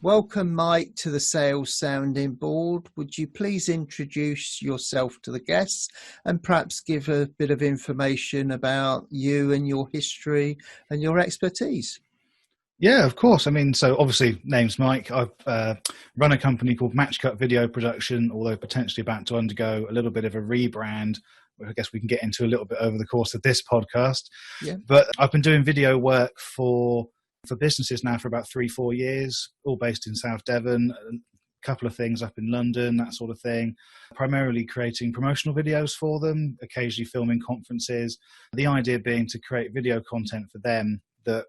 Welcome, Mike, to the Sales Sounding Board. Would you please introduce yourself to the guests and perhaps give a bit of information about you and your history and your expertise? Yeah, of course. So obviously, name's Mike. I've run a company called Matchcut Video Production, although potentially about to undergo a little bit of a rebrand, which I guess we can get into a little bit over the course of this podcast. Yeah. But I've been doing video work for businesses now for about 3-4 years, all based in South Devon. A couple of things up in London, that sort of thing. Primarily creating promotional videos for them, occasionally filming conferences. The idea being to create video content for them that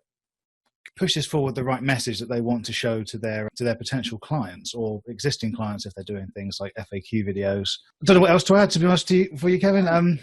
pushes forward the right message that they want to show to their potential clients or existing clients if they're doing things like FAQ videos. I don't know what else to add, to be honest for you, Kevin.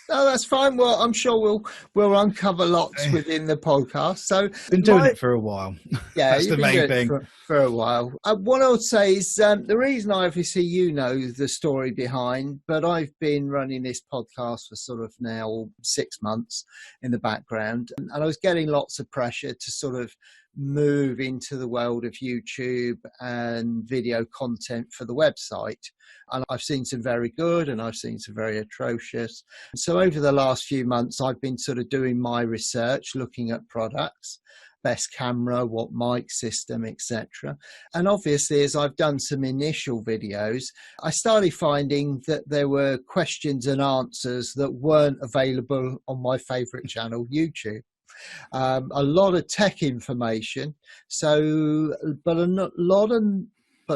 No, that's fine. Well, I'm sure we'll uncover lots within the podcast. So, been doing it for a while. Yeah, that's the main thing. For a while. What I would say is the reason obviously you know the story behind, but I've been running this podcast for sort of now 6 months in the background, and I was getting lots of pressure to sort of move into the world of YouTube and video content for the website. And I've seen some very good and I've seen some very atrocious. So over the last few months, I've been sort of doing my research, looking at products, best camera, what mic system, etc. And obviously, as I've done some initial videos, I started finding that there were questions and answers that weren't available on my favorite channel, YouTube. A lot of tech information, but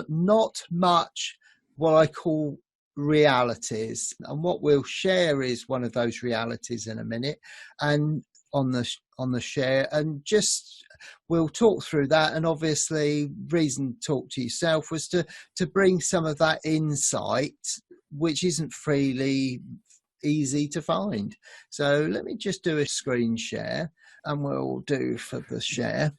not much what I call realities. And what we'll share is one of those realities in a minute, and on the share, and just we'll talk through that. And obviously, reason to talk to yourself was to bring some of that insight, which isn't freely easy to find. So let me just do a screen share. And we'll do for the share.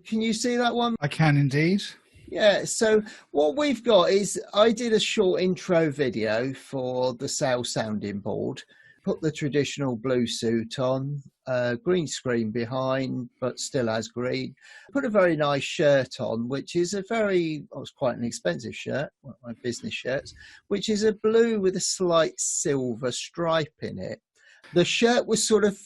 Can you see that one? I can indeed. Yeah, so what we've got is I did a short intro video for the Sales Sounding Board, put the traditional blue suit on, green screen behind, but still has green. Put a very nice shirt on, which is it's quite an expensive shirt, one of my business shirts, which is a blue with a slight silver stripe in it. The shirt was sort of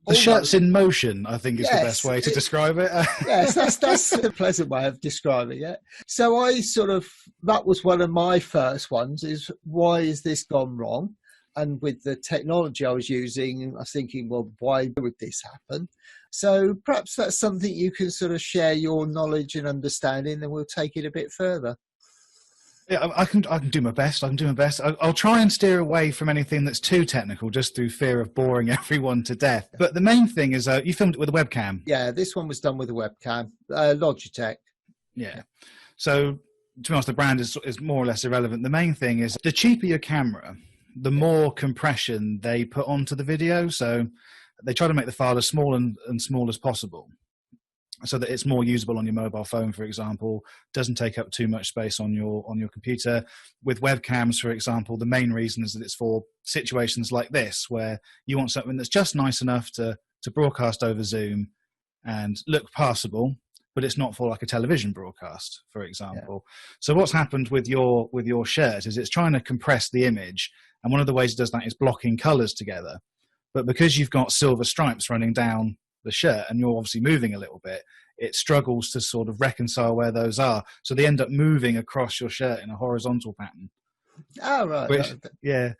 the shirt's in motion, I think is the best way to describe it. Yes, that's a pleasant way of describing it. So that was one of my first ones, is why is this gone wrong? And with the technology I was using, I was thinking, well, why would this happen? So perhaps that's something you can sort of share your knowledge and understanding, and we'll take it a bit further. Yeah, I can do my best. I'll try and steer away from anything that's too technical, just through fear of boring everyone to death. But the main thing is you filmed it with a webcam. Yeah, this one was done with a webcam, Logitech. Yeah. So to be honest, the brand is more or less irrelevant. The main thing is the cheaper your camera, the more compression they put onto the video. So they try to make the file as small and small as possible, so that it's more usable on your mobile phone, for example, doesn't take up too much space on your computer. With webcams, for example, the main reason is that it's for situations like this, where you want something that's just nice enough to broadcast over Zoom and look passable, but it's not for like a television broadcast, for example. Yeah. So what's happened with your shirt is it's trying to compress the image, and one of the ways it does that is blocking colors together. But because you've got silver stripes running down the shirt and you're obviously moving a little bit, it struggles to sort of reconcile where those are, so they end up moving across your shirt in a horizontal pattern. Oh, right. Yeah.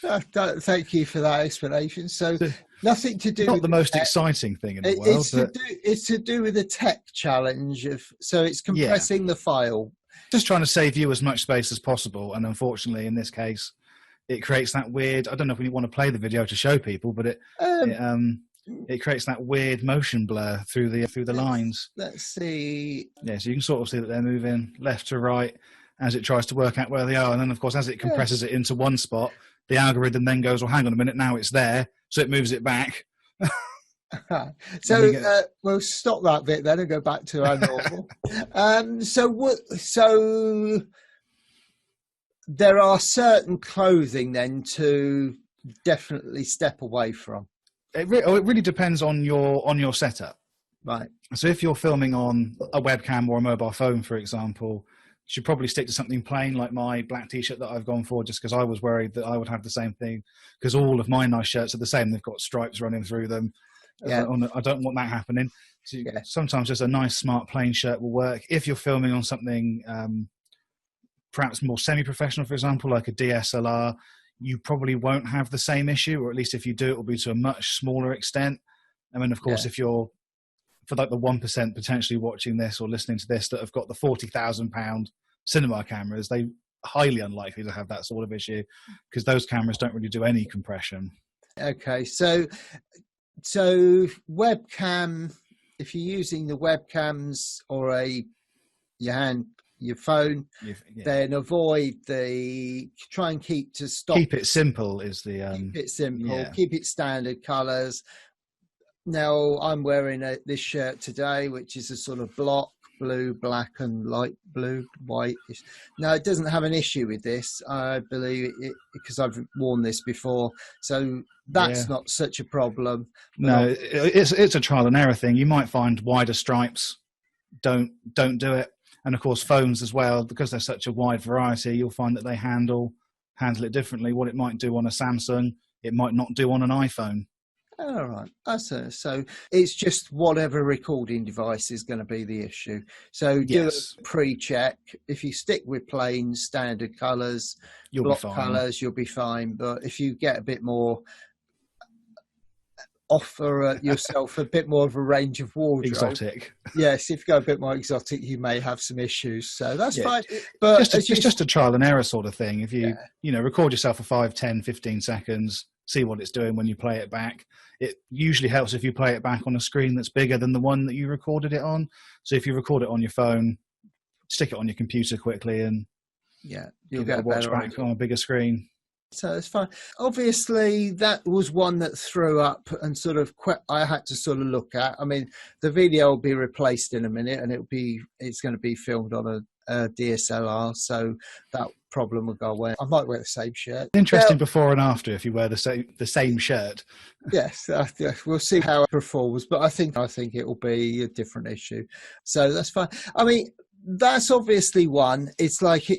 Thank you for that explanation. So nothing to do not with the most exciting thing in the world. It's to do with the tech challenge so it's compressing the file. Just trying to save you as much space as possible, and unfortunately in this case it creates that weird, I don't know if we want to play the video to show people, but it creates that weird motion blur through the lines. Let's see. Yeah, so you can sort of see that they're moving left to right as it tries to work out where they are. And then, of course, as it compresses it into one spot, the algorithm then goes, well, hang on a minute, now it's there. So it moves it back. So we'll stop that bit then and go back to our normal. So there are certain clothing then to definitely step away from. It really depends on your setup. Right. So if you're filming on a webcam or a mobile phone, for example, you should probably stick to something plain like my black t-shirt that I've gone for, just because I was worried that I would have the same thing, because all of my nice shirts are the same. They've got stripes running through them. Yeah. I don't want that happening. So Yeah. sometimes just a nice, smart, plain shirt will work. If you're filming on something perhaps more semi-professional, for example, like a DSLR, you probably won't have the same issue, or at least if you do, it will be to a much smaller extent. I mean, of course, if you're, for like the 1% potentially watching this or listening to this that have got the £40,000 cinema cameras, they highly unlikely to have that sort of issue, because those cameras don't really do any compression. Okay, so webcam, if you're using the webcams or your phone, then try and keep it simple is the keep it simple, keep it standard colors. Now I'm wearing this shirt today, which is a sort of block blue, black and light blue, white. Now it doesn't have an issue with this, I believe, because I've worn this before, so that's not such a problem. No, it's a trial and error thing. You might find wider stripes don't do it, and of course phones as well, because there's such a wide variety. You'll find that they handle it differently. What it might do on a Samsung, it might not do on an iPhone. All right. So it's just whatever recording device is going to be the issue. So do a pre-check. If you stick with plain standard colours, block colours, you'll be fine. But if you get a bit more, offer yourself a bit more of a range of wardrobe. Exotic. Yes, if you go a bit more exotic, you may have some issues. So that's fine. But it's just a trial and error sort of thing. If you record yourself for 5, 10, 15 seconds, see what it's doing when you play it back. It usually helps if you play it back on a screen that's bigger than the one that you recorded it on. So if you record it on your phone, stick it on your computer quickly and you'll get a watch back on a bigger screen. So it's fine. Obviously, that was one that threw up and sort of I had to sort of look at. I mean, the video will be replaced in a minute, and it's going to be filmed on a DSLR, so that problem will go away. I might wear the same shirt. Interesting before and after if you wear the same shirt. Yes, we'll see how it performs, but I think it will be a different issue. So that's fine. I mean, that's obviously one. It's like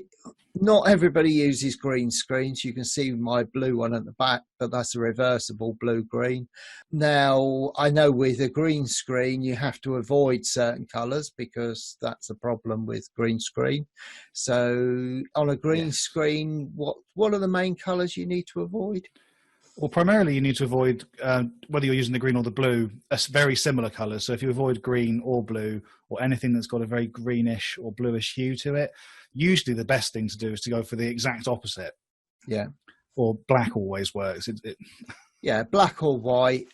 not everybody uses green screens. You can see my blue one at the back, but that's a reversible blue-green. Now, I know with a green screen, you have to avoid certain colours because that's a problem with green screen. So on a green screen, what are the main colours you need to avoid? Well, primarily you need to avoid, whether you're using the green or the blue, a very similar colours. So if you avoid green or blue or anything that's got a very greenish or bluish hue to it, usually the best thing to do is to go for the exact opposite. Yeah. Or black always works. Yeah, black or white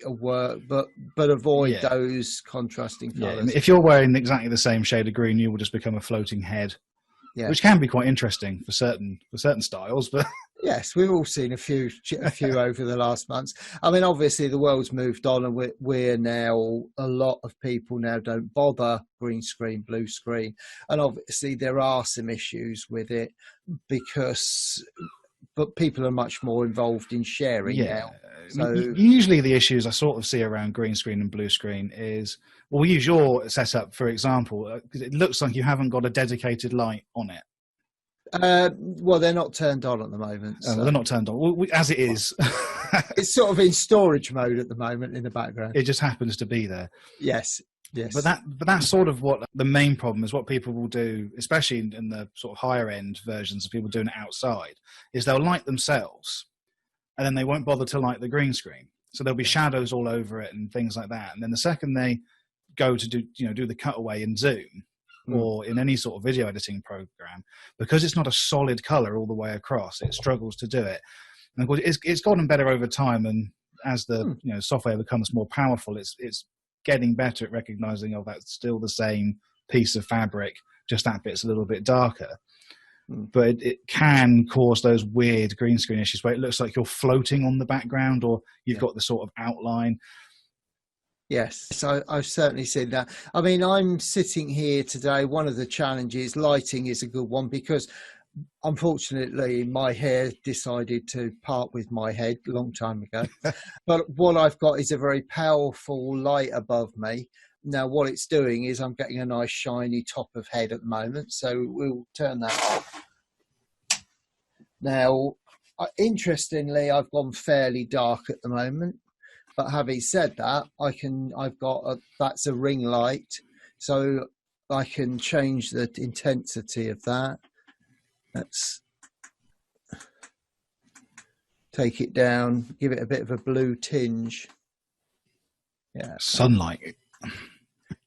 will work, but avoid those contrasting colours. Yeah. If you're wearing exactly the same shade of green, you will just become a floating head. Yeah. Which can be quite interesting for certain styles, but yes, we've all seen a few over the last months. I mean, obviously the world's moved on, and we're now, a lot of people now don't bother green screen, blue screen, and obviously there are some issues with it but people are mumuch more involved in sharing now. So usually the issues I sort of see around green screen and blue screen is, well, we use your setup, for example, because it looks like you haven't got a dedicated light on it. Well, they're not turned on at the moment. So. They're not turned on. Well, as it is. It's sort of in storage mode at the moment in the background. It just happens to be there. Yes. Yes. But that's sort of what the main problem is. What people will do, especially in the sort of higher end versions of people doing it outside, is they'll light themselves and then they won't bother to light the green screen. So there'll be shadows all over it and things like that. And then the second they go to do the cutaway in Zoom or in any sort of video editing program, because it's not a solid color all the way across, it struggles to do it. And of course, it's gotten better over time, and as the software becomes more powerful, it's getting better at recognizing, that's still the same piece of fabric, just that bit's a little bit darker. But it can cause those weird green screen issues where it looks like you're floating on the background, or you've got the sort of outline. Yes, so I've certainly seen that. I mean, I'm sitting here today. One of the challenges, lighting is a good one, because Unfortunately, my hair decided to part with my head a long time ago. But what I've got is a very powerful light above me. Now, what it's doing is I'm getting a nice shiny top of head at the moment. So we'll turn that off. Now, interestingly, I've gone fairly dark at the moment. But having said that, that's a ring light. So I can change the intensity of that. Let's take it down, give it a bit of a blue tinge. Yeah. Sunlight.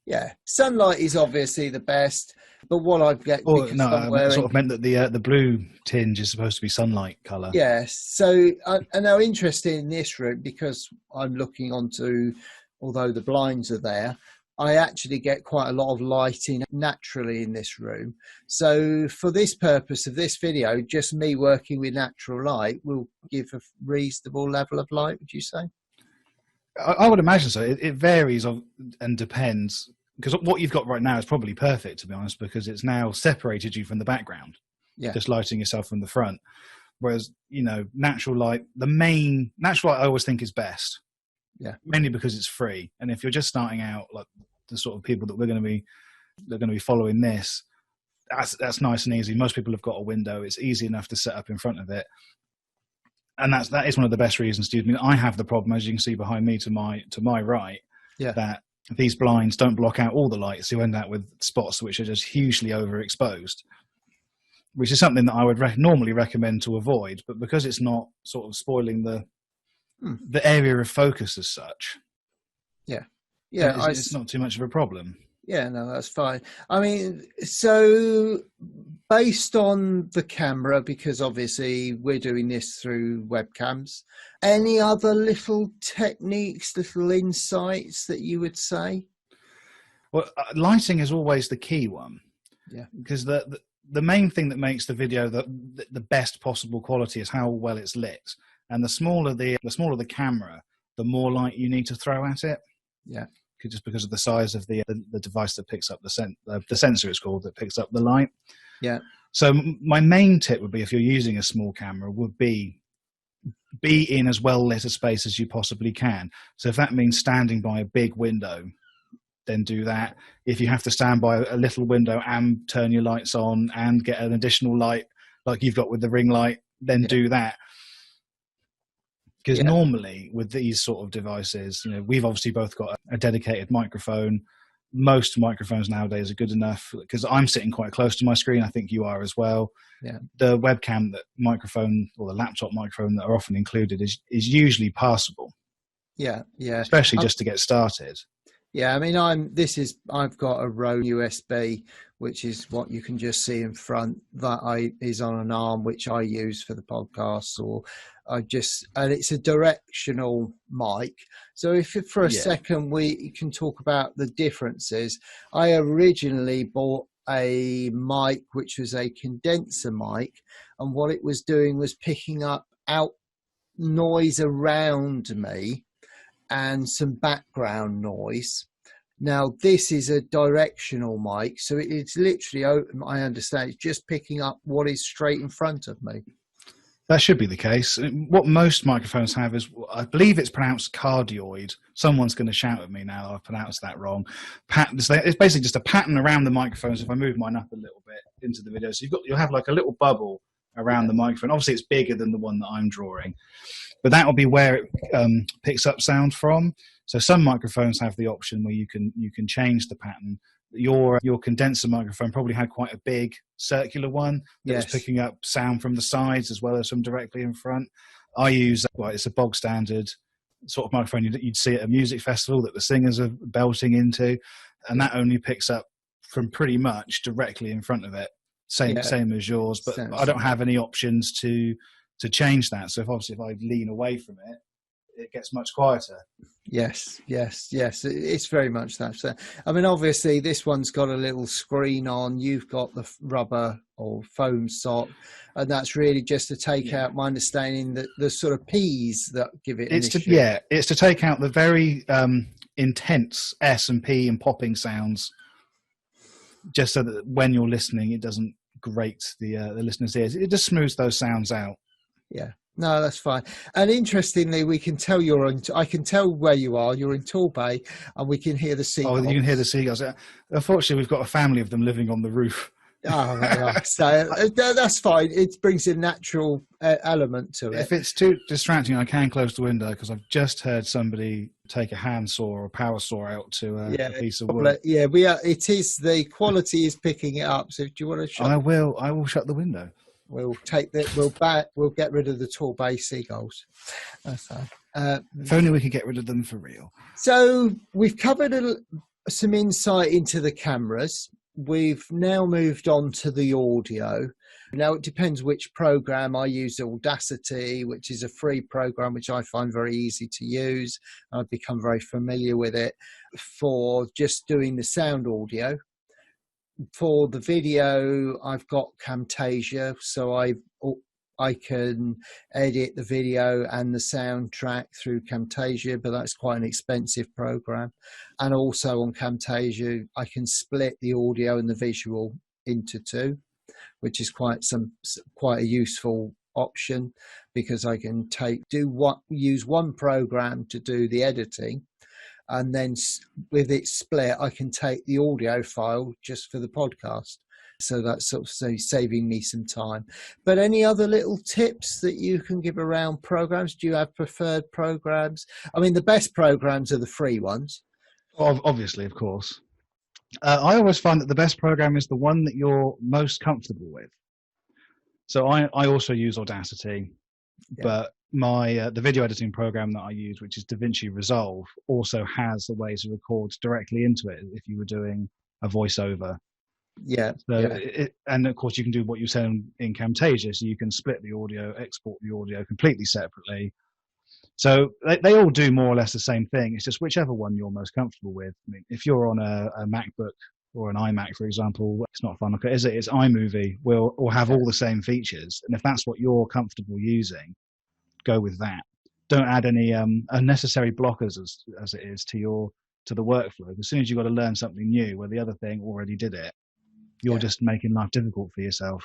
Yeah. Sunlight is obviously the best, but what I get... I sort of meant that the blue tinge is supposed to be sunlight colour. Yes. So, and now interested in this room, because I'm looking onto, although the blinds are there, I actually get quite a lot of lighting naturally in this room. So for this purpose of this video, just me working with natural light will give a reasonable level of light, would you say? I would imagine so. It varies and depends, because what you've got right now is probably perfect, to be honest, because it's now separated you from the background, just lighting yourself from the front. Whereas, natural light, natural light I always think is best. Yeah, mainly because it's free, and if you're just starting out, like the sort of people that they're going to be following this, that's nice and easy. Most people have got a window; it's easy enough to set up in front of it, and that is one of the best reasons to use. I mean, I have the problem, as you can see behind me to my right, that these blinds don't block out all the light, so you end up with spots which are just hugely overexposed, which is something that I would normally recommend to avoid. But because it's not sort of spoiling the area of focus as such, it's not too much of a problem. Yeah, no, that's fine. I mean, so based on the camera, because obviously we're doing this through webcams, any other little techniques, little insights that you would say? Well, lighting is always the key one. Yeah, because the main thing that makes the video the best possible quality is how well it's lit. And the smaller the camera, the more light you need to throw at it. Yeah, just because of the size of the device that picks up the sensor, it's called, that picks up the light. Yeah. So my main tip would be, if you're using a small camera, would be in as well lit a space as you possibly can. So if that means standing by a big window, then do that. If you have to stand by a little window and turn your lights on and get an additional light like you've got with the ring light, then do that. Because normally with these sort of devices, we've obviously both got a dedicated microphone. Most microphones nowadays are good enough, because I'm sitting quite close to my screen. I think you are as well. Yeah. The webcam microphone, or the laptop microphone that are often included, is usually passable. Yeah, yeah. Especially just to get started. Yeah, I mean, I've got a Rode USB, which is what you can just see in front. That is on an arm, which I use for the podcast, and it's a directional mic. So if for a second we can talk about the differences. I originally bought a mic which was a condenser mic, and what it was doing was picking up out noise around me and some background noise. Now this is a directional mic, so it's literally, I understand, it's just picking up what is straight in front of me. That should be the case. What most microphones have is, I believe it's pronounced cardioid. Someone's going to shout at me now I've pronounced that wrong. It's basically just a pattern around the microphones. If I move mine up a little bit into the video, so you'll have like a little bubble around the microphone. Obviously it's bigger than the one that I'm drawing, but that will be where it picks up sound from. So some microphones have the option where you can change the pattern. Your condenser microphone probably had quite a big circular one that was picking up sound from the sides as well as from directly in front. I use, it's a bog standard sort of microphone you'd see at a music festival that the singers are belting into, and that only picks up from pretty much directly in front of it. Same as yours, but I don't have any options to change that. So if I lean away from it, it gets much quieter. Yes. It's very much that. So, I mean, obviously this one's got a little screen on. You've got the rubber or foam sock, and that's really just to take out, my understanding, that the sort of P's that give it. It's to take out the very intense S and P and popping sounds, just so that when you're listening, it doesn't grate the listener's ears. It just smooths those sounds out. Yeah. No, that's fine. And interestingly, we can tell I can tell where you are. You're in Torbay, and we can hear the seagulls. Oh, you can hear the seagulls. Unfortunately, we've got a family of them living on the roof. Oh, right. So that's fine. It brings a natural element to it. If it's too distracting, I can close the window because I've just heard somebody take a handsaw or a power saw out to a piece of wood. Yeah, it is, the quality is picking it up. So do you want to shut? I will shut the window. We'll take that. We'll get rid of the Torbay seagulls. That's fine. If only we could get rid of them for real. So we've covered some insight into the cameras. We've now moved on to the audio. Now it depends which program. I use Audacity, which is a free program, which I find very easy to use. I've become very familiar with it for just doing the sound audio. For the video, I've got Camtasia, so I can edit the video and the soundtrack through Camtasia, but that's quite an expensive program. And also on Camtasia, I can split the audio and the visual into two, which is quite a useful option, because I can use one program to do the editing, and then with it split, I can take the audio file just for the podcast. So that's sort of saving me some time. But any other little tips that you can give around programs? Do you have preferred programs? I mean, the best programs are the free ones. Obviously, of course. I always find that the best program is the one that you're most comfortable with. So I also use Audacity, but the video editing program that I use, which is DaVinci Resolve, also has a way to record directly into it if you were doing a voiceover. And of course you can do what you said in Camtasia, so you can split the audio, export the audio completely separately. So they all do more or less the same thing. It's just whichever one you're most comfortable with. I mean, if you're on a MacBook or an iMac, for example, it's not Final Cut, is it? It's iMovie will have all the same features, and if that's what you're comfortable using, go with that. Don't add any unnecessary blockers as it is to the workflow. As soon as you've got to learn something new where the other thing already did it, you're just making life difficult for yourself.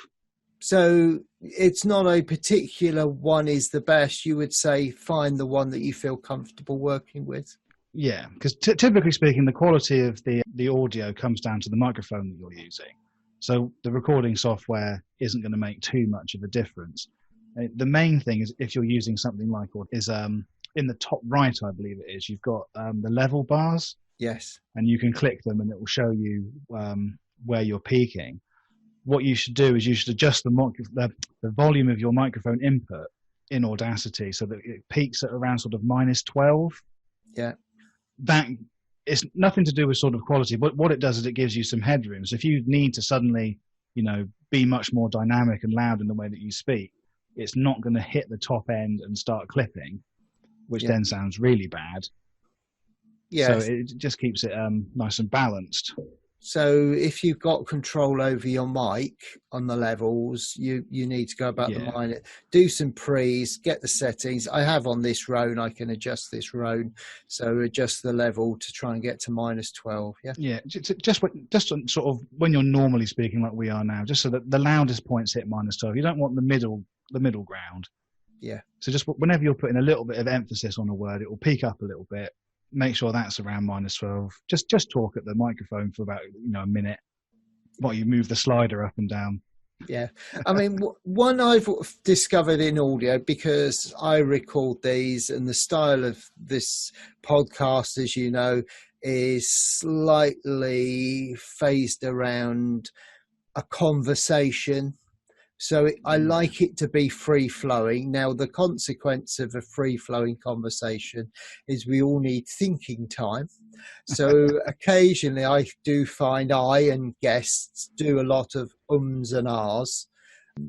So it's not a particular one is the best. You would say find the one that you feel comfortable working with. Yeah, because typically speaking, the quality of the audio comes down to the microphone that you're using. So the recording software isn't going to make too much of a difference. The main thing is if you're using something like in the top right, I believe it is, you've got the level bars. Yes. And you can click them and it will show you where you're peaking. What you should do is you should adjust the volume of your microphone input in Audacity so that it peaks at around sort of -12. Yeah. That is nothing to do with sort of quality, but what it does is it gives you some headroom. So if you need to suddenly, be much more dynamic and loud in the way that you speak, it's not going to hit the top end and start clipping, which then sounds really bad. Yeah. So it just keeps it nice and balanced. So if you've got control over your mic on the levels, you need to go about the mic, do some pre's, get the settings. I have on this Rode, I can adjust this Rode, so adjust the level to try and get to -12. Yeah. Yeah, just sort of when you're normally speaking like we are now, just so that the loudest points hit -12. You don't want the middle ground. Yeah. So just whenever you're putting a little bit of emphasis on a word, it will peak up a little bit. Make sure that's around -12. Just talk at the microphone for about a minute while you move the slider up and down. Yeah, I mean, one I've discovered in audio, because I record these, and the style of this podcast, as you know, is slightly phased around a conversation. So I like it to be free-flowing. Now, the consequence of a free-flowing conversation is we all need thinking time. So occasionally I do find I and guests do a lot of ums and ahs.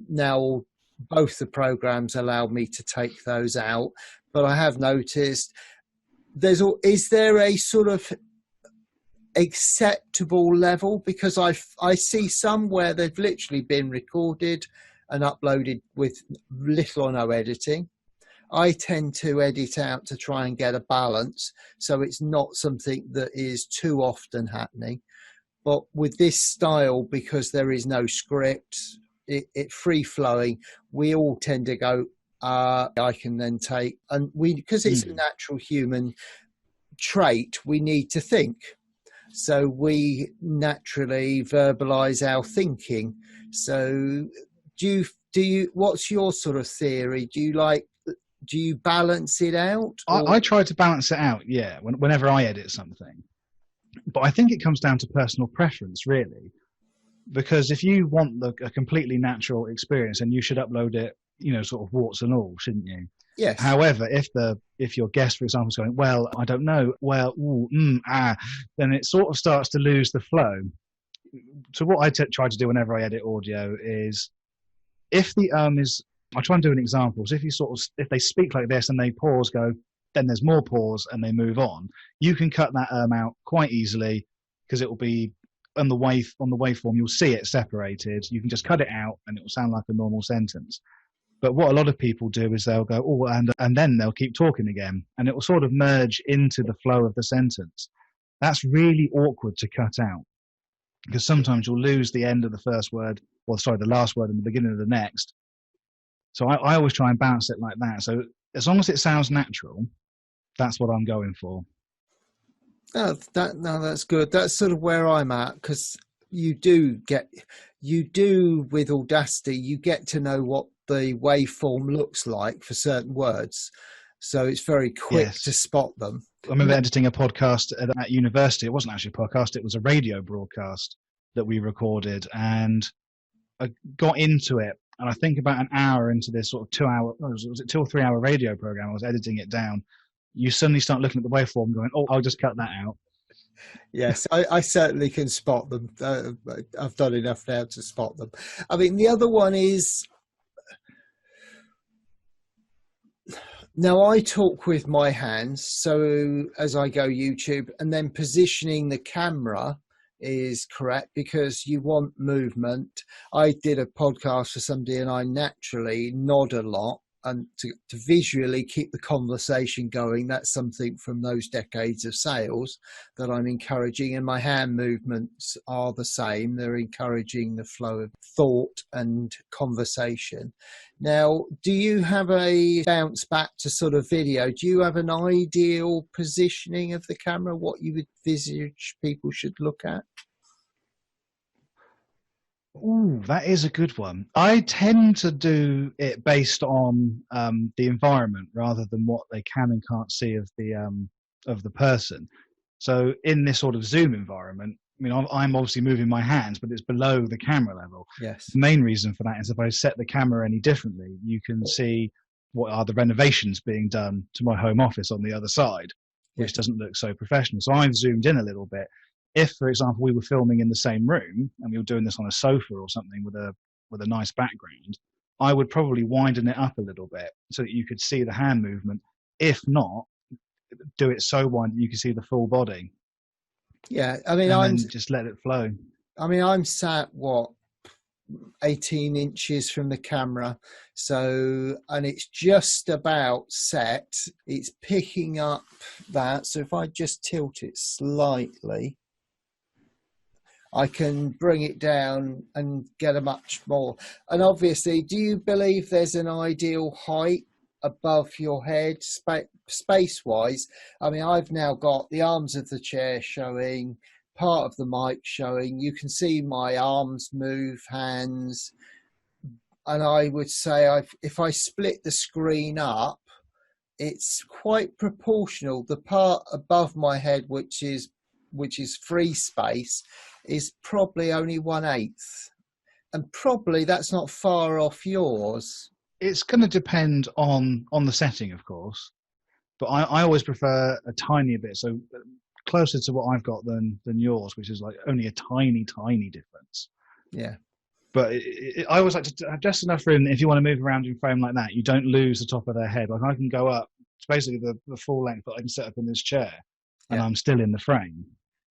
Now, both the programs allow me to take those out, but I have noticed is there a sort of acceptable level? Because I see some where they've literally been recorded and uploaded with little or no editing. I tend to edit out to try and get a balance, so it's not something that is too often happening. But with this style, because there is no script, it free flowing, we all tend to go, I can then take, and because it's a natural human trait, we need to think. So we naturally verbalize our thinking. So do you, what's your sort of theory? Do you balance it out? I try to balance it out, yeah, whenever I edit something. But I think it comes down to personal preference, really. Because if you want a completely natural experience, and you should upload it, sort of warts and all, shouldn't you? Yes. However, if your guest, for example, is going, well, I don't know, well, then it sort of starts to lose the flow. So what I try to do whenever I edit audio is, if the is, I try and do an example. So if they speak like this and they pause, go, then there's more pause and they move on, you can cut that out quite easily, because it will be on the waveform, you'll see it separated. You can just cut it out and it will sound like a normal sentence. But what a lot of people do is they'll go, oh, and then they'll keep talking again, and it will sort of merge into the flow of the sentence. That's really awkward to cut out, because sometimes you'll lose the end of the first word, the last word in the beginning of the next. So I always try and balance it like that. So as long as it sounds natural, that's what I'm going for. That's good. That's sort of where I'm at, because you do with Audacity, you get to know what the waveform looks like for certain words, so it's very quick to spot them. I remember editing a podcast at university. It wasn't actually a podcast, it was a radio broadcast that we recorded, and I got into it, and I think about an hour into this sort of 2 hour, was it 2 or 3 hour radio program, I was editing it down, you suddenly start looking at the waveform going, oh, I'll just cut that out. Yes, I certainly can spot them. I've done enough now to spot them. I mean, the other one is, now I talk with my hands, so as I go YouTube, and then positioning the camera is correct, because you want movement. I did a podcast for somebody and I naturally nod a lot, and to visually keep the conversation going. That's something from those decades of sales that I'm encouraging, and my hand movements are the same. They're encouraging the flow of thought and conversation. Now, do you have a bounce back to sort of video? Do you have an ideal positioning of the camera, what you would envisage people should look at? Ooh, that is a good one. I tend to do it based on the environment rather than what they can and can't see of the person. So in this sort of Zoom environment, I mean, I'm obviously moving my hands, but it's below the camera level. Yes. The main reason for that is if I set the camera any differently, you can see what are the renovations being done to my home office on the other side, which doesn't look so professional. So I've zoomed in a little bit. If, for example, we were filming in the same room and we were doing this on a sofa or something with a nice background, I would probably widen it up a little bit so that you could see the hand movement. If not, do it so wide that you can see the full body. Yeah, I mean, just let it flow. I mean, I'm sat 18 inches from the camera, and it's just about set. It's picking up that. So if I just tilt it slightly, I can bring it down and get a much more. And obviously, do you believe there's an ideal height above your head, space-wise? I mean, I've now got the arms of the chair showing, part of the mic showing. You can see my arms move, hands. And I would say if I split the screen up, it's quite proportional. The part above my head, which is free space, is probably only 1/8, and probably that's not far off yours. It's going to depend on the setting, of course, but I always prefer a tiny bit, so closer to what I've got than yours, which is like only a tiny difference. Yeah. But I always like to have just enough room that if you want to move around in frame like that, you don't lose the top of their head. Like I can go up, it's basically the full length that I can set up in this chair, and I'm still in the frame.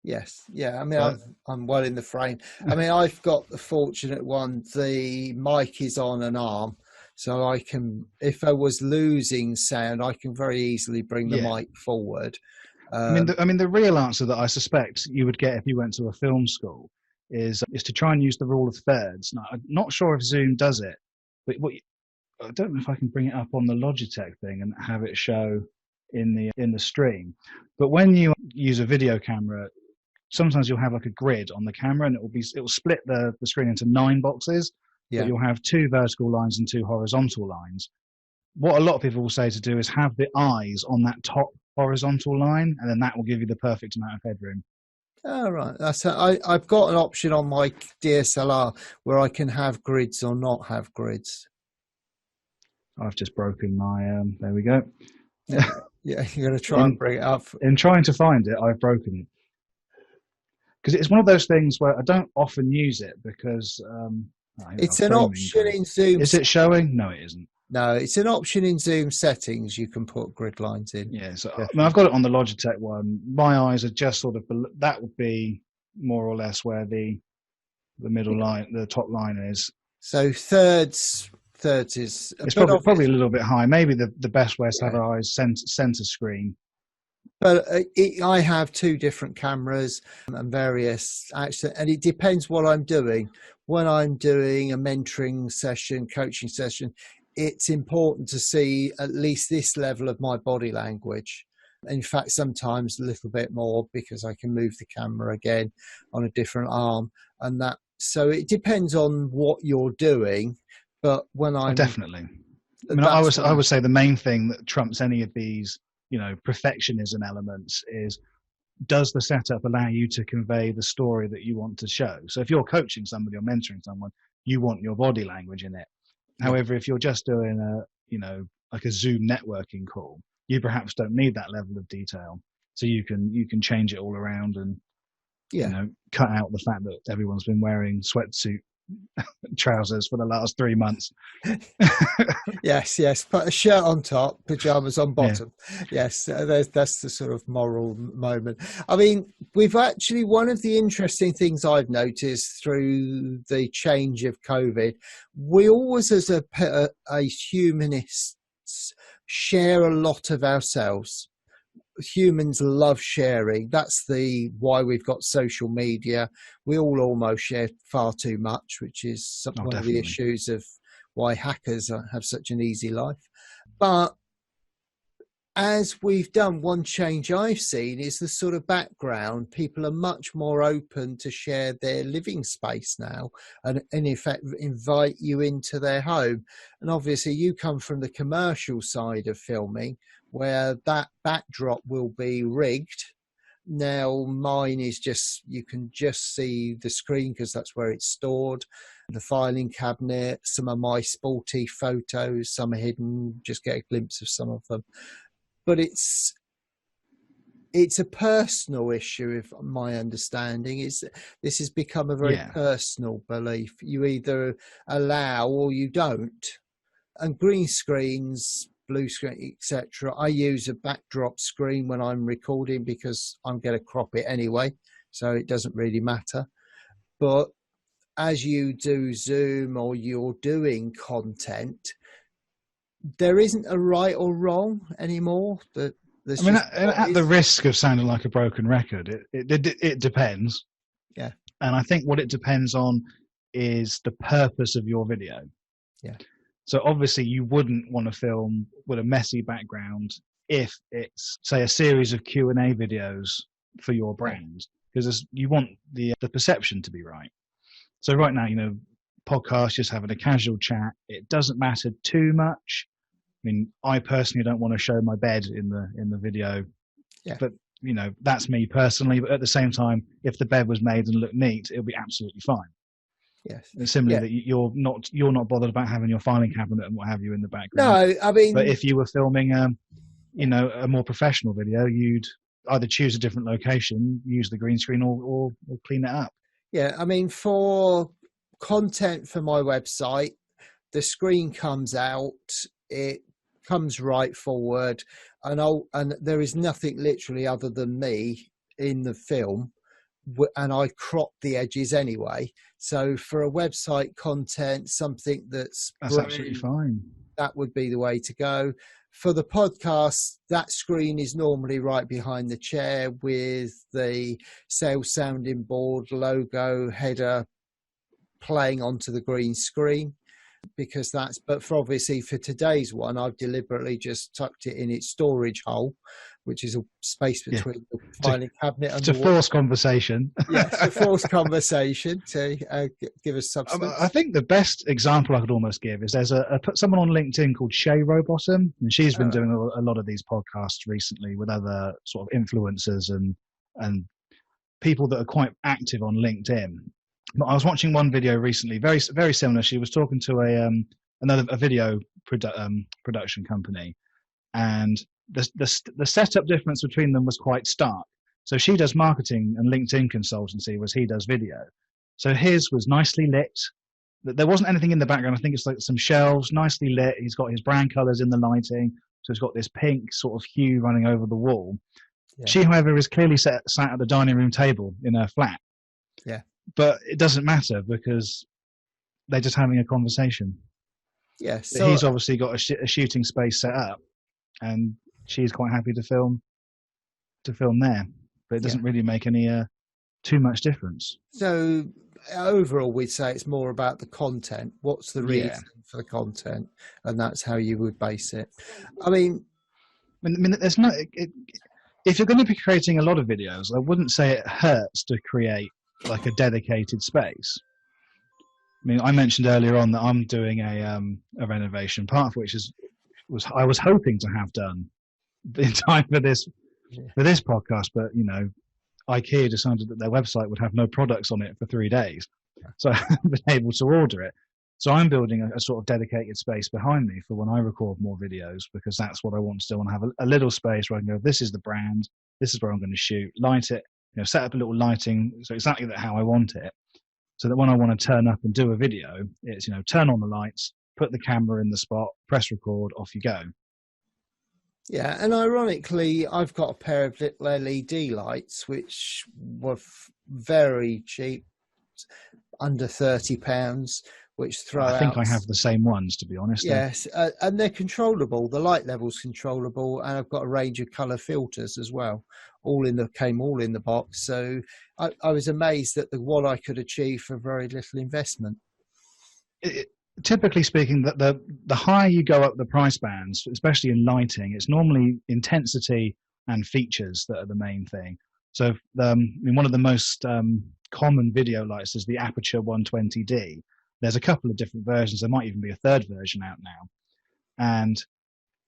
Yes. Yeah. I mean, I'm well in the frame. I mean, I've got the fortunate one, the mic is on an arm, so I can, if I was losing sound, I can very easily bring the mic forward. The real answer that I suspect you would get if you went to a film school is to try and use the rule of thirds. Now, I'm not sure if Zoom does it, but I don't know if I can bring it up on the Logitech thing and have it show in the stream. But when you use a video camera, sometimes you'll have like a grid on the camera, and it will split the screen into 9 boxes. Yeah. But you'll have 2 vertical lines and 2 horizontal lines. What a lot of people will say to do is have the eyes on that top horizontal line, and then that will give you the perfect amount of headroom. Oh, right. I've got an option on my DSLR where I can have grids or not have grids. I've just broken my. There we go. Yeah, you're going to try and bring it up. In trying to find it, I've broken it. Because it's one of those things where I don't often use it because it's an option in Zoom. Is it showing? No, it isn't. No, it's an option in Zoom settings. You can put grid lines in. Yeah, so I've got it on the Logitech one. My eyes are just sort of that would be more or less where the middle line, the top line is. So thirds is it's probably a little bit high. Maybe the best way is to have our eyes center screen. But I have 2 different cameras and various actually, and it depends what I'm doing. When I'm doing a mentoring session, coaching session, it's important to see at least this level of my body language. In fact, sometimes a little bit more because I can move the camera again on a different arm, and that. So it depends on what you're doing. But when I'm definitely, I would say the main thing that trumps any of these, perfectionism elements is, does the setup allow you to convey the story that you want to show? So if you're coaching somebody or mentoring someone, you want your body language in it. However, if you're just doing like a Zoom networking call, you perhaps don't need that level of detail. So you can change it all around and cut out the fact that everyone's been wearing sweatsuit trousers for the last 3 months. Yes. Put a shirt on top, pajamas on bottom. Yeah. Yes, that's the sort of moral moment. I mean, we've actually, one of the interesting things I've noticed through the change of COVID, we always as a humanist share a lot of ourselves. Humans love sharing. That's why we've got social media. We all almost share far too much, which is one of the issues of why hackers have such an easy life. But as we've done, one change I've seen is the sort of background. People are much more open to share their living space now and in fact invite you into their home. And obviously you come from the commercial side of filming where that backdrop will be rigged. Now mine is just, you can just see the screen because that's where it's stored. The filing cabinet, some of my sporty photos, some are hidden, just get a glimpse of some of them. But it's a personal issue, if my understanding is this has become a very personal belief. You either allow or you don't. And green screens, blue screen, etc. I use a backdrop screen when I'm recording because I'm going to crop it anyway, so it doesn't really matter. But as you do Zoom or you're doing content, there isn't a right or wrong anymore. At the risk of sounding like a broken record, it depends. Yeah. And I think what it depends on is the purpose of your video. Yeah. So obviously you wouldn't want to film with a messy background if it's, say, a series of Q&A videos for your brand, because you want the perception to be right. So right now, podcast, just having a casual chat, it doesn't matter too much. I mean, I personally don't want to show my bed in the video, but that's me personally. But at the same time, if the bed was made and looked neat, it'll be absolutely fine. Yes. And similarly, that you're not bothered about having your filing cabinet and what have you in the background. No, I mean, but if you were filming, a more professional video, you'd either choose a different location, use the green screen, or clean it up. Yeah, I mean, for content for my website, the screen comes out, it comes right forward, and there is nothing literally other than me in the film, and I crop the edges anyway. So for a website content, something that's absolutely fine. that would be the way to go. For the podcast, that screen is normally right behind the chair with the sales sounding board, logo, header playing onto the green screen. Because but for obviously for today's one, I've deliberately just tucked it in its storage hole, which is a space between the filing cabinet and to force conversation. Yes, to force conversation to give us substance. I think the best example I could almost give is there's someone on LinkedIn called Shay Rowbottom, and she's been doing a lot of these podcasts recently with other sort of influencers and people that are quite active on LinkedIn. I was watching one video recently, very very similar. She was talking to a video production company, and the setup difference between them was quite stark. So she does marketing and LinkedIn consultancy, whereas he does video. So his was nicely lit. There wasn't anything in the background. I think it's like some shelves, nicely lit. He's got his brand colours in the lighting, so it's got this pink sort of hue running over the wall. Yeah. She, however, is clearly sat at the dining room table in her flat. Yeah. But it doesn't matter because they're just having a conversation. Yeah, so he's obviously got a shooting space set up, and she's quite happy to film there. But it doesn't really make any too much difference. So overall, we'd say it's more about the content. What's the reason for the content, and that's how you would base it. I mean, there's no. If you're going to be creating a lot of videos, I wouldn't say it hurts to create like a dedicated space. I mean, I mentioned earlier on that I'm doing a renovation, part of which I was hoping to have done in time for this podcast, but IKEA decided that their website would have no products on it for 3 days, so I haven't been able to order it. So I'm building a sort of dedicated space behind me for when I record more videos, because that's what I want to do. I want to have a little space where I can go, this is the brand, this is where I'm going to shoot, light it, set up a little lighting, so exactly how I want it, so that when I want to turn up and do a video, it's, turn on the lights, put the camera in the spot, press record, off you go. Yeah, and ironically, I've got a pair of little LED lights, which were very cheap, under £30, which throw out... I think I have the same ones, to be honest. Yes, and they're controllable. The light level's controllable, and I've got a range of colour filters as well. Came all in the box. So I was amazed at what I could achieve for very little investment. Typically speaking, the higher you go up the price bands, especially in lighting, it's normally intensity and features that are the main thing. So one of the most common video lights is the Aperture 120D. There's a couple of different versions. There might even be a third version out now. And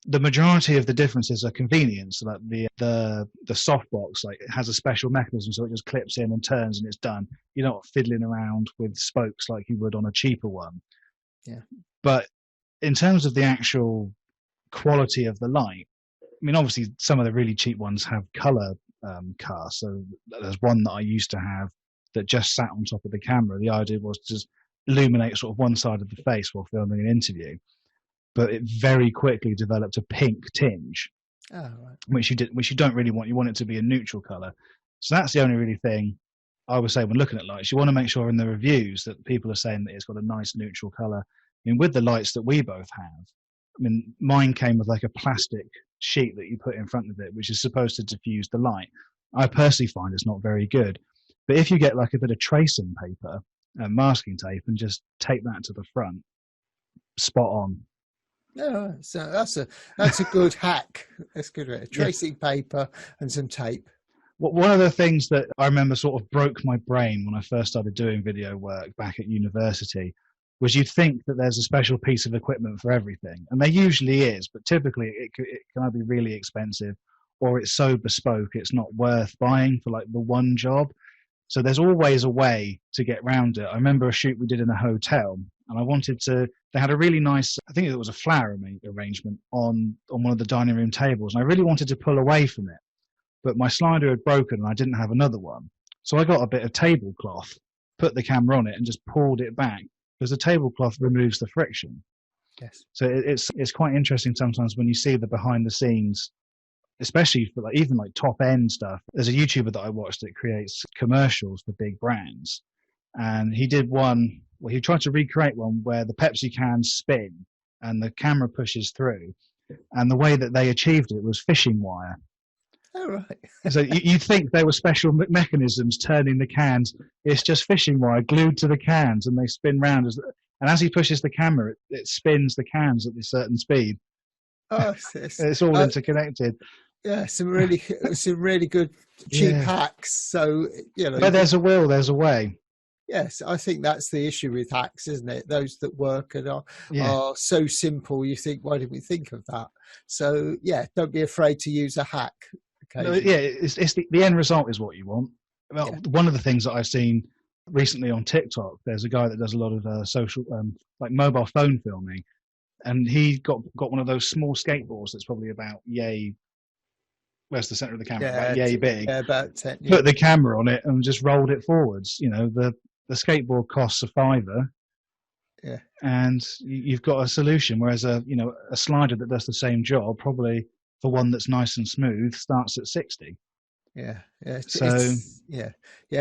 the majority of the differences are convenience. Like the softbox, like it has a special mechanism, so it just clips in and turns and it's done. You're not fiddling around with spokes like you would on a cheaper one. Yeah. But in terms of the actual quality of the light, I mean, obviously some of the really cheap ones have color cast. So there's one that I used to have that just sat on top of the camera. The idea was to just illuminate sort of one side of the face while filming an interview. But it very quickly developed a pink tinge, which you don't really want. You want it to be a neutral color. So that's the only really thing I would say when looking at lights. You want to make sure in the reviews that people are saying that it's got a nice neutral color. I mean, with the lights that we both have, I mean, mine came with like a plastic sheet that you put in front of it, which is supposed to diffuse the light. I personally find it's not very good. But if you get like a bit of tracing paper and masking tape and just tape that to the front, spot on. Yeah, so that's a good hack. That's good. Right? Tracing paper and some tape. One of the things that I remember sort of broke my brain when I first started doing video work back at university was you'd think that there's a special piece of equipment for everything, and there usually is, but typically it can either be really expensive or it's so bespoke it's not worth buying for like the one job. So there's always a way to get around it. I remember a shoot we did in a hotel, and they had a really nice, I think it was a flower arrangement on one of the dining room tables, and I really wanted to pull away from it, but my slider had broken and I didn't have another one. So I got a bit of tablecloth, put the camera on it and just pulled it back, because the tablecloth removes the friction. Yes. So it's quite interesting sometimes when you see the behind the scenes, especially for even top end stuff. There's a YouTuber that I watched that creates commercials for big brands, and he did one where he tried to recreate one where the Pepsi cans spin and the camera pushes through. And the way that they achieved it was fishing wire. Oh, right. So you'd think there were special mechanisms turning the cans. It's just fishing wire glued to the cans, and they spin round. And as he pushes the camera, it spins the cans at a certain speed. Oh, it's all interconnected. Yeah, some really good cheap hacks. So, where there's a will, there's a way. Yes, I think that's the issue with hacks, isn't it? Those that work and are so simple, you think, why didn't we think of that? So, yeah, don't be afraid to use a hack. No, it's the end result is what you want. Well, one of the things that I've seen recently on TikTok, there's a guy that does a lot of social, like mobile phone filming, and he got one of those small skateboards that's probably about yay. Where's the center of the camera? About yay big. Yeah, about 10. Put the camera on it and just rolled it forwards. The skateboard costs £5. Yeah. And you've got a solution. Whereas a slider that does the same job, probably for one that's nice and smooth, starts at 60. Yeah. So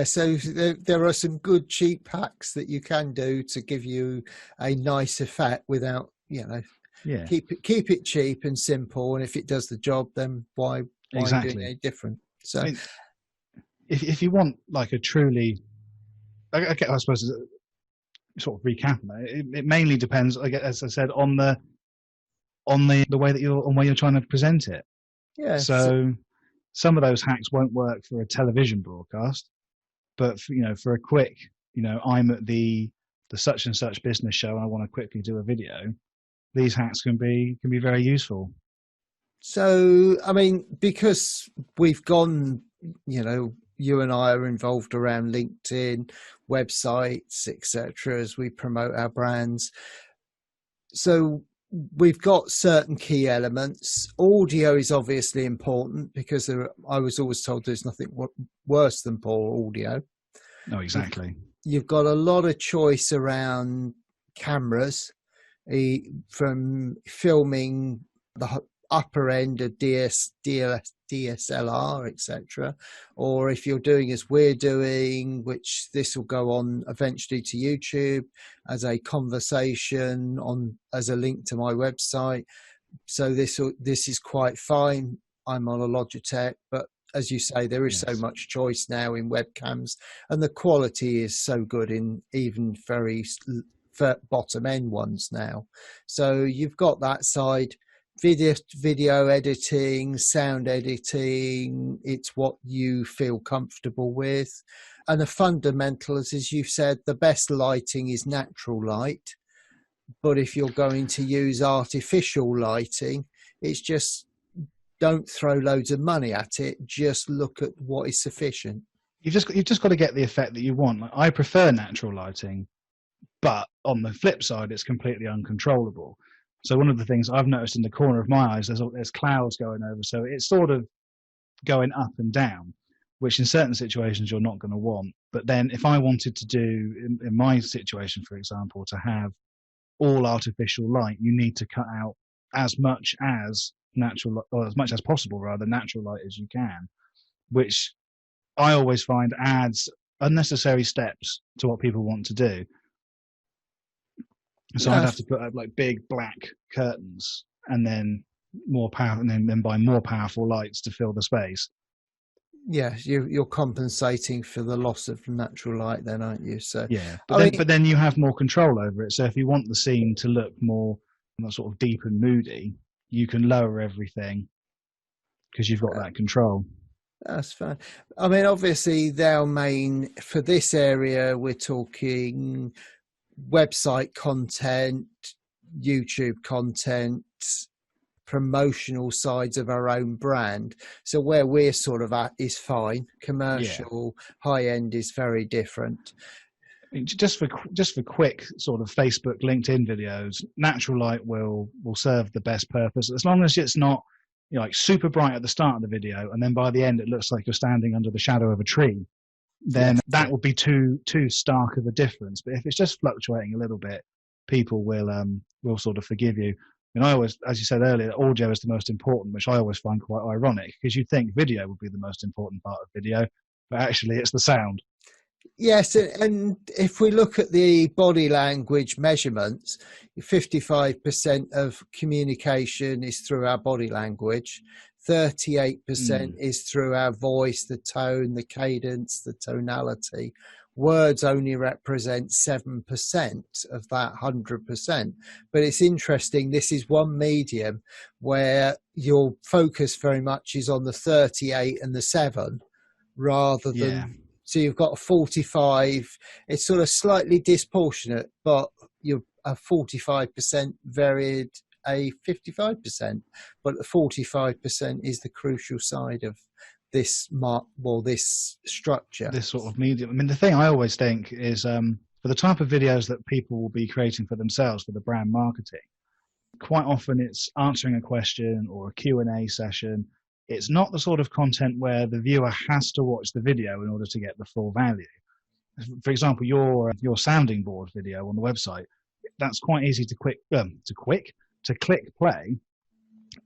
So there are some good cheap hacks that you can do to give you a nice effect without, keep it cheap and simple. And if it does the job, then why exactly do it different? So, if you want like a truly, I suppose, sort of recap it mainly depends, as I said, on the way that you're trying to present it. Yeah. So some of those hacks won't work for a television broadcast, but for a quick, I'm at the such and such business show and I want to quickly do a video, these hacks can be very useful. So, I mean, because we've gone, you and I are involved around LinkedIn, websites, etc., as we promote our brands. So we've got certain key elements. Audio is obviously important because I was always told there's nothing worse than poor audio. No, exactly. You've got a lot of choice around cameras, from filming the upper end of DSLR, etc., or if you're doing as we're doing, which this will go on eventually to YouTube as a conversation as a link to my website. So this is quite fine. I'm on a Logitech, but as you say, there is so much choice now in webcams, and the quality is so good in even very bottom end ones now. So you've got that side. Video editing, sound editing, it's what you feel comfortable with. And the fundamentals, as you've said, the best lighting is natural light. But if you're going to use artificial lighting, it's just don't throw loads of money at it. Just look at what is sufficient. You've just got to get the effect that you want. Like, I prefer natural lighting, but on the flip side, it's completely uncontrollable. So one of the things I've noticed in the corner of my eyes, there's clouds going over. So it's sort of going up and down, which in certain situations you're not going to want. But then if I wanted to do, in my situation, for example, to have all artificial light, you need to cut out as much as natural, or as much as possible, rather, natural light as you can, which I always find adds unnecessary steps to what people want to do. So I'd have to put up like big black curtains and then more power, and then buy more powerful lights to fill the space. Yeah, you're compensating for the loss of natural light, then, aren't you? So but then you have more control over it. So if you want the scene to look more sort of deep and moody, you can lower everything because you've got that control. That's fine. I mean, obviously, for this area, we're talking website content, YouTube content, promotional sides of our own brand. So where we're sort of at is fine. Commercial, high end is very different. Just for quick sort of Facebook, LinkedIn videos, natural light will serve the best purpose, as long as it's not like super bright at the start of the video and then by the end it looks like you're standing under the shadow of a tree. Then that would be too stark of a difference. But if it's just fluctuating a little bit, people will sort of forgive you. And I always, as you said earlier, audio is the most important, which I always find quite ironic because you'd think video would be the most important part of video, but actually it's the sound. Yes, and if we look at the body language measurements, 55% of communication is through our body language, 38% is through our voice, the tone, the cadence, the tonality. Words only represent 7% of that 100%. But it's interesting, this is one medium where your focus very much is on the 38 and the 7 rather than... So you've got a 45, it's sort of slightly disproportionate, but you're a 45% varied a 55%, but the 45% is the crucial side of this this structure. This sort of medium. I mean, the thing I always think is for the type of videos that people will be creating for themselves for the brand marketing, quite often it's answering a question or a Q&A session. It's not the sort of content where the viewer has to watch the video in order to get the full value. For example, your sounding board video on the website, that's quite easy to click play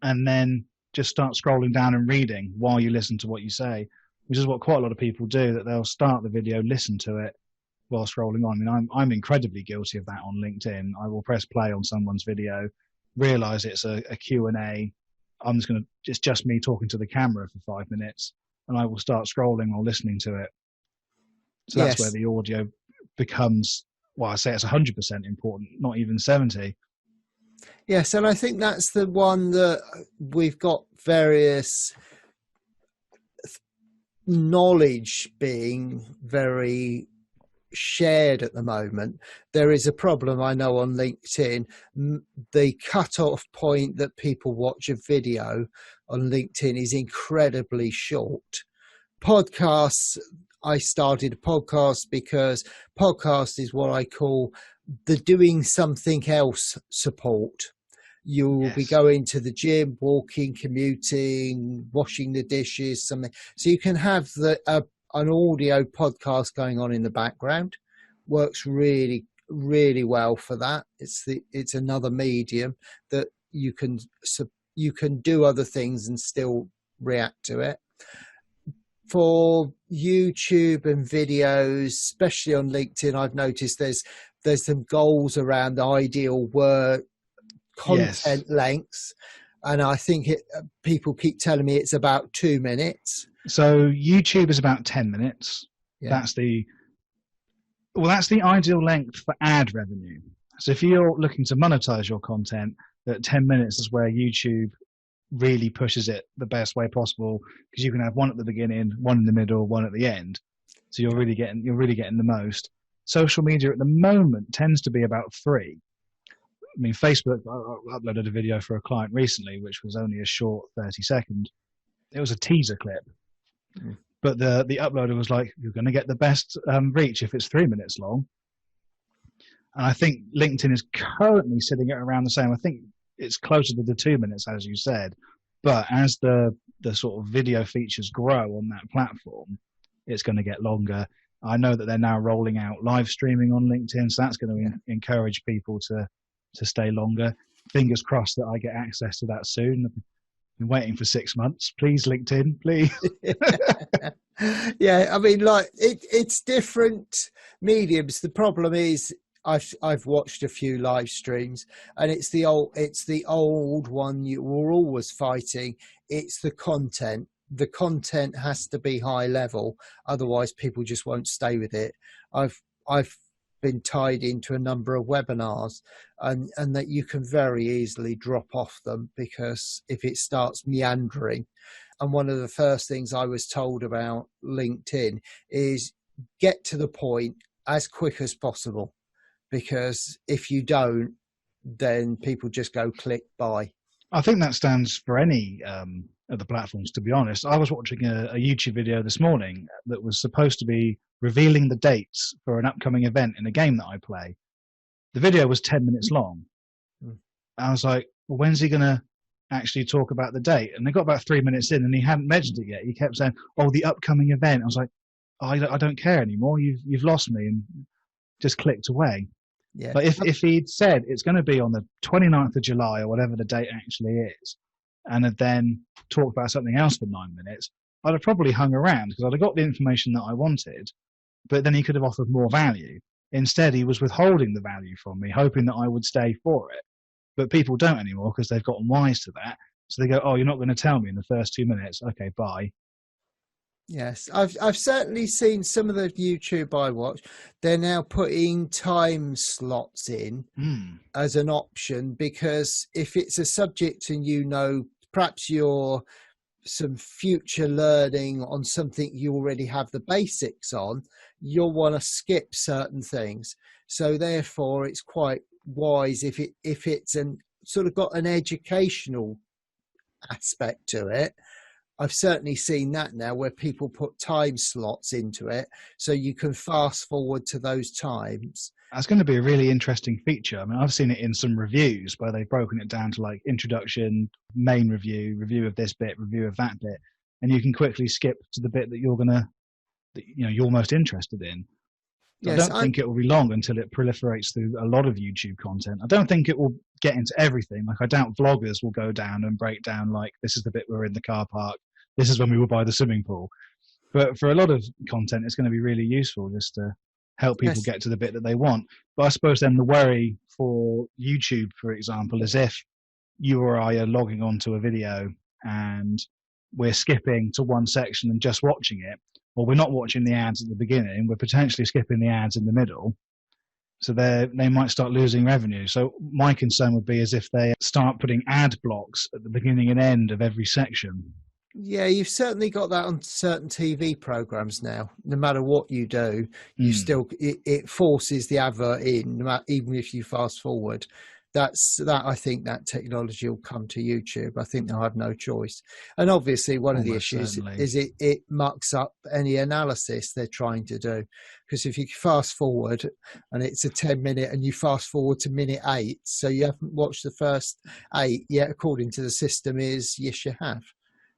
and then just start scrolling down and reading while you listen to what you say, which is what quite a lot of people do, that they'll start the video, listen to it while scrolling on. I mean, I'm incredibly guilty of that on LinkedIn. I will press play on someone's video, realize it's a Q&A. It's just me talking to the camera for 5 minutes, and I will start scrolling or listening to it. So that's where the audio becomes, well, I say it's 100% important, not even 70. Yes, and I think that's the one that we've got various knowledge being very shared at the moment. There is a problem I know on LinkedIn. The cut-off point that people watch a video on LinkedIn is incredibly short. Podcasts, I started a podcast because podcast is what I call the doing something else support. You will be going to the gym, walking, commuting, washing the dishes, something. So you can have an audio podcast going on in the background. Works really, really well for that. It's another medium that you can do other things and still react to it. For YouTube and videos, especially on LinkedIn, I've noticed there's some goals around the ideal word content lengths, and I think people keep telling me it's about 2 minutes. So YouTube is about 10 minutes. That's the ideal length for ad revenue. So if you're looking to monetize your content, that 10 minutes is where YouTube really pushes it the best way possible, because you can have one at the beginning, one in the middle, one at the end. So you're really getting the most. Social media at the moment tends to be about 3. I mean, Facebook, I uploaded a video for a client recently, which was only a short 30-second. It was a teaser clip. But the uploader was like, you're going to get the best reach if it's 3 minutes long. And I think LinkedIn is currently sitting at around the same. I think it's closer to the 2 minutes, as you said. But as the sort of video features grow on that platform, it's going to get longer. I know that they're now rolling out live streaming on LinkedIn, so that's going to encourage people to stay longer. Fingers crossed that I get access to that soon. I've been waiting for 6 months. Please, LinkedIn, please. Yeah, I mean, like it's different mediums. The problem is I've watched a few live streams, and it's the old one you were always fighting. It's the content. The content has to be high level, otherwise people just won't stay with it. I've been tied into a number of webinars, and that you can very easily drop off them, because if it starts meandering. And one of the first things I was told about LinkedIn is get to the point as quick as possible, because if you don't, then people just go click buy. I think that stands for any of the platforms, to be honest. I was watching a YouTube video this morning that was supposed to be revealing the dates for an upcoming event in a game that I play. The video was 10 minutes long. I was like, well, when's he going to actually talk about the date? And they got about 3 minutes in and he hadn't mentioned it yet. He kept saying, oh, the upcoming event. I was like, oh, I don't care anymore. You've lost me, and just clicked away. Yeah. But if he'd said it's going to be on the 29th of July or whatever the date actually is, and had then talked about something else for 9 minutes, I'd have probably hung around, because I'd have got the information that I wanted, but then he could have offered more value. Instead, he was withholding the value from me, hoping that I would stay for it. But people don't anymore because they've gotten wise to that. So they go, oh, you're not going to tell me in the first 2 minutes. Okay, bye. Yes, I've certainly seen some of the YouTube I watch. They're now putting time slots in as an option, because if it's a subject and perhaps you're some future learning on something you already have the basics on, you'll want to skip certain things. So therefore, it's quite wise if it's sort of got an educational aspect to it. I've certainly seen that now where people put time slots into it so you can fast forward to those times. That's going to be a really interesting feature. I mean, I've seen it in some reviews where they've broken it down to like introduction, main review of this bit, review of that bit, and you can quickly skip to the bit that you're most interested in. Yes, I don't think it will be long until it proliferates through a lot of YouTube content. I don't think it will get into everything. Like, I doubt vloggers will go down and break down, like, this is the bit we're in the car park, this is when we were by the swimming pool. But for a lot of content, it's going to be really useful just to help people get to the bit that they want. But I suppose then the worry for YouTube, for example, is if you or I are logging onto a video and we're skipping to one section and just watching it, or we're not watching the ads at the beginning, we're potentially skipping the ads in the middle. So they might start losing revenue. So my concern would be is if they start putting ad blocks at the beginning and end of every section. Yeah, you've certainly got that on certain TV programs now. No matter what you do, you still it forces the advert in, even if you fast forward. I think that technology will come to YouTube. I think they'll have no choice. And obviously one of the issues is it mucks up any analysis they're trying to do. Because if you fast forward and it's a 10-minute and you fast forward to minute 8, so you haven't watched the first 8 yet, according to the system is, yes, you have.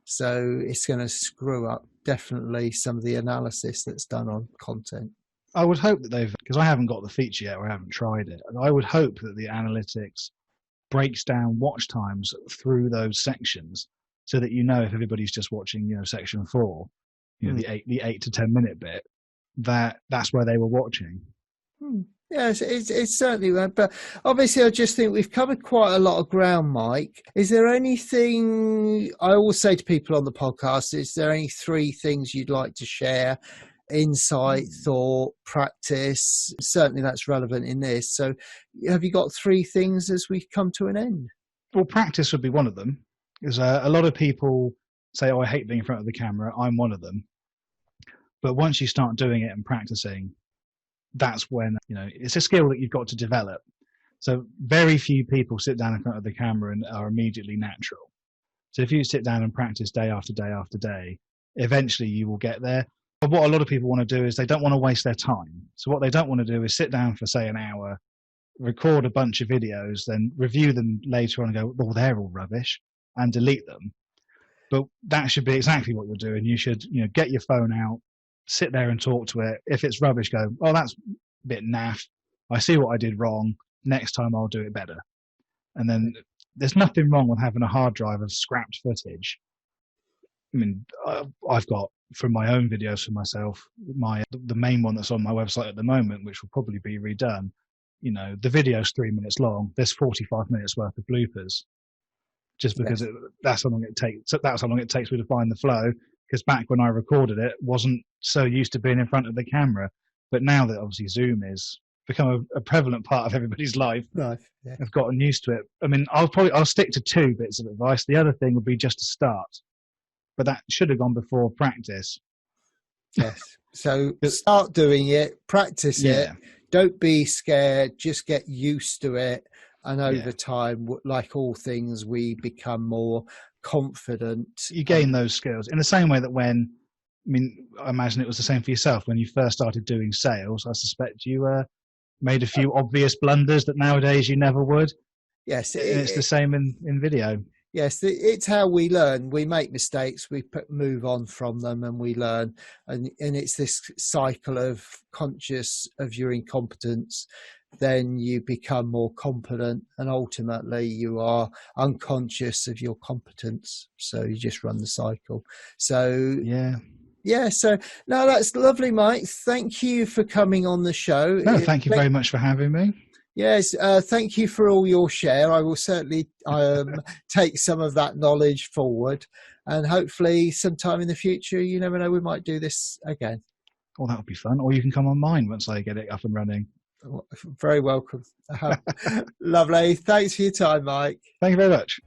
So it's going to screw up definitely some of the analysis that's done on content. I would hope that because I haven't got the feature yet or I haven't tried it, and I would hope that the analytics breaks down watch times through those sections so that if everybody's just watching, section 4, the 8 to 10 minute bit, that's where they were watching. Yes, it's certainly that. But obviously, I just think we've covered quite a lot of ground, Mike. Is there anything, I always say to people on the podcast, is there any 3 things you'd like to share? Insight, thought, practice. Certainly that's relevant in this. So have you got 3 things as we come to an end? Well, practice would be one of them. Because a lot of people say, oh, I hate being in front of the camera. I'm one of them. But once you start doing it and practicing, that's when, it's a skill that you've got to develop. So very few people sit down in front of the camera and are immediately natural. So if you sit down and practice day after day after day, eventually you will get there. But what a lot of people want to do is they don't want to waste their time. So what they don't want to do is sit down for, say, an hour, record a bunch of videos, then review them later on and go, well, they're all rubbish, and delete them. But that should be exactly what you're doing. You should, get your phone out, sit there and talk to it. If it's rubbish, go, oh, that's a bit naff. I see what I did wrong. Next time I'll do it better. And then there's nothing wrong with having a hard drive of scrapped footage. I mean, I've got, from my own videos for myself, the main one that's on my website at the moment, which will probably be redone, the video's 3 minutes long. There's 45 minutes worth of bloopers, just because that's how long it takes. So that's how long it takes me to find the flow. Because back when I recorded it, wasn't so used to being in front of the camera. But now that obviously Zoom is become a prevalent part of everybody's life, I've gotten used to it. I mean, I'll stick to 2 bits of advice. The other thing would be just to start. But that should have gone before practice. Yes. So start doing it, practice it. Don't be scared. Just get used to it. And over time, like all things, we become more confident. You gain those skills in the same way that I imagine it was the same for yourself when you first started doing sales. I suspect you made a few obvious blunders that nowadays you never would. Yes. It's the same in video. Yes, it's how we learn. We make mistakes, we move on from them, and we learn. And it's this cycle of conscious of your incompetence. Then you become more competent, and ultimately you are unconscious of your competence. So you just run the cycle. So Yeah, so no, that's lovely, Mike. Thank you for coming on the show. No, thank you very much for having me. Yes, thank you for all your share. I will certainly take some of that knowledge forward, and hopefully sometime in the future, you never know, we might do this again. Oh, that would be fun. Or you can come on mine once I get it up and running. Very welcome. Lovely. Thanks for your time, Mike. Thank you very much.